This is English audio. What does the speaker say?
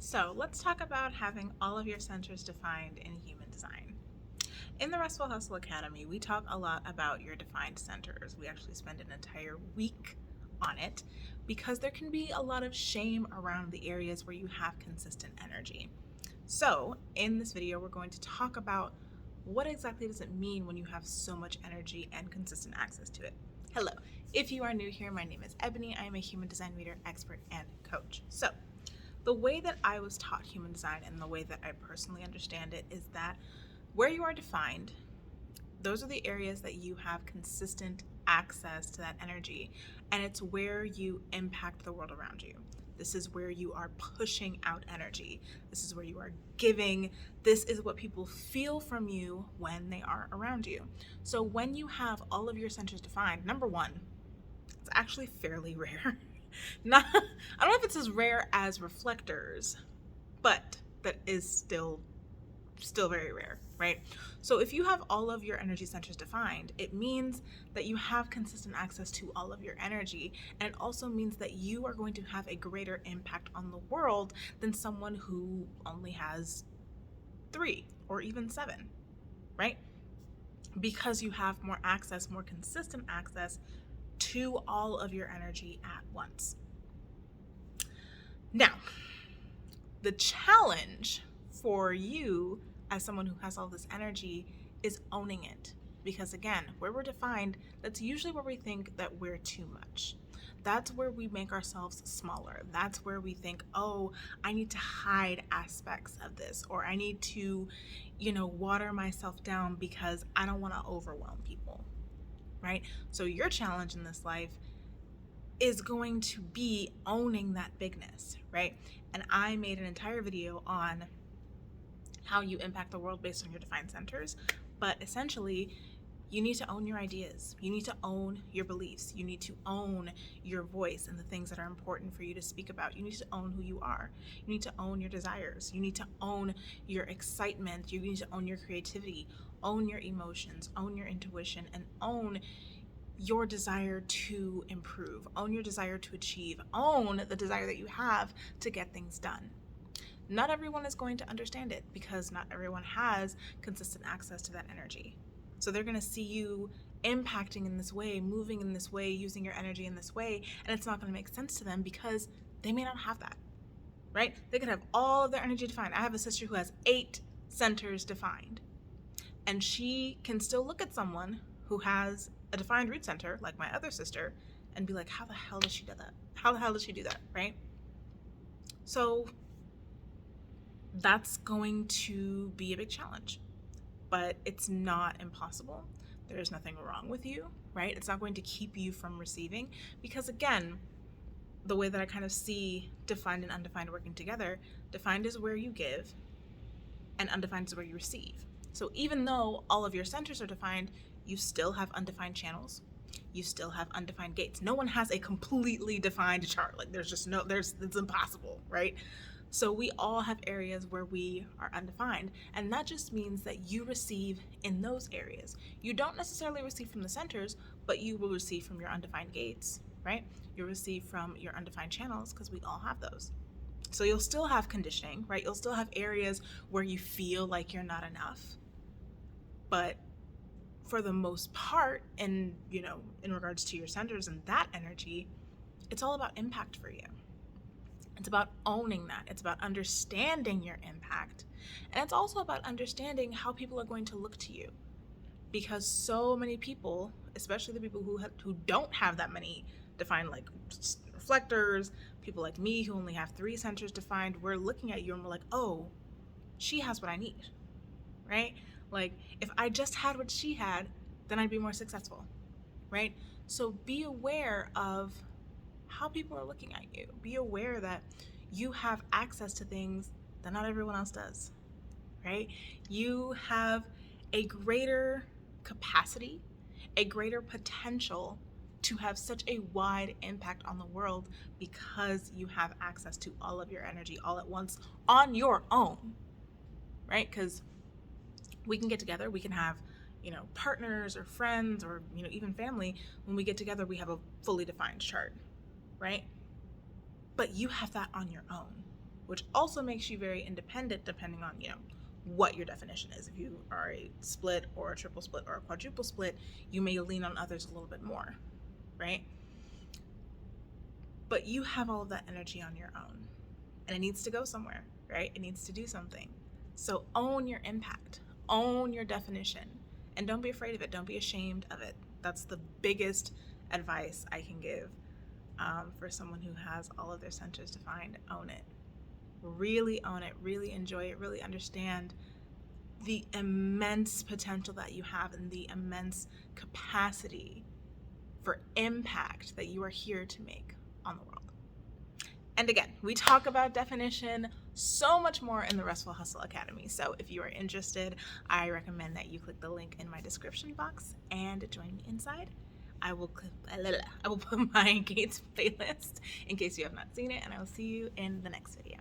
So let's talk about having all of your centers defined in human design. In the Restful Hustle Academy, we talk a lot about your defined centers. We actually spend an entire week on it because there can be a lot of shame around the areas where you have consistent energy. So in this video, we're going to talk about what exactly does it mean when you have so much energy and consistent access to it. Hello, if you are new here, my name is Ebony. I am a human design reader, expert, and coach. So the way that I was taught human design and the way that I personally understand it is that where you are defined, those are the areas that you have consistent access to that energy, and it's where you impact the world around you. This is where you are pushing out energy. This is where you are giving. This is what people feel from you when they are around you. So when you have all of your centers defined, number one, it's actually fairly rare. Not, I don't know if it's as rare as reflectors, but that is still very rare, right? So if you have all of your energy centers defined, it means that you have consistent access to all of your energy, and it also means that you are going to have a greater impact on the world than someone who only has 3 or even 7, right? Because you have more access, more consistent access to all of your energy at once. Now, the challenge for you as someone who has all this energy is owning it. Because again, where we're defined, that's usually where we think that we're too much. That's where we make ourselves smaller. That's where we think, oh, I need to hide aspects of this, or I need to, water myself down because I don't want to overwhelm people, right? So your challenge in this life is going to be owning that bigness, right? And I made an entire video on how you impact the world based on your defined centers, but essentially you need to own your ideas. You need to own your beliefs. You need to own your voice and the things that are important for you to speak about. You need to own who you are. You need to own your desires. You need to own your excitement. You need to own your creativity, own your emotions, own your intuition, and own your desire to improve, own your desire to achieve, own the desire that you have to get things done. Not everyone is going to understand it because not everyone has consistent access to that energy. So they're going to see you impacting in this way, moving in this way, using your energy in this way, and it's not going to make sense to them because they may not have that, right? They could have all of their energy defined. I have a sister who has 8 centers defined, and she can still look at someone who has a defined root center, like my other sister, and be like, how the hell does she do that? How the hell does she do that, right? So that's going to be a big challenge, but it's not impossible. There's nothing wrong with you, right? It's not going to keep you from receiving because, again, the way that I kind of see defined and undefined working together, defined is where you give and undefined is where you receive. So even though all of your centers are defined, you still have undefined channels. You still have undefined gates. No one has a completely defined chart. Like it's impossible, right? So we all have areas where we are undefined, and that just means that you receive in those areas. You don't necessarily receive from the centers, but you will receive from your undefined gates, right? You'll receive from your undefined channels because we all have those. So you'll still have conditioning, right? You'll still have areas where you feel like you're not enough, but for the most part, in regards to your centers and that energy, it's all about impact for you. It's about owning that. It's about understanding your impact. And it's also about understanding how people are going to look to you. Because so many people, especially the people who don't have that many defined, like reflectors, people like me who only have 3 centers defined, we're looking at you and we're like, oh, she has what I need, right? Like, if I just had what she had, then I'd be more successful, right? So be aware of how people are looking at you. Be aware that you have access to things that not everyone else does, right? You have a greater capacity, a greater potential to have such a wide impact on the world because you have access to all of your energy all at once on your own, right? Because we can get together, we can have partners or friends or even family. When we get together, we have a fully defined chart, right? But you have that on your own. which also makes you very independent depending on, what your definition is. If you are a split or a triple split or a quadruple split, you may lean on others a little bit more, right? But you have all of that energy on your own, and it needs to go somewhere, right? It needs to do something. So own your impact, own your definition, and don't be afraid of it. Don't be ashamed of it. That's the biggest advice I can give for someone who has all of their centers defined. Own it. Really own it. Really enjoy it. Really understand the immense potential that you have and the immense capacity for impact that you are here to make on the world. And again, we talk about definition so much more in the Restful Hustle Academy. So if you are interested, I recommend that you click the link in my description box and join me inside. I will put my Gates playlist in case you have not seen it, and I will see you in the next video.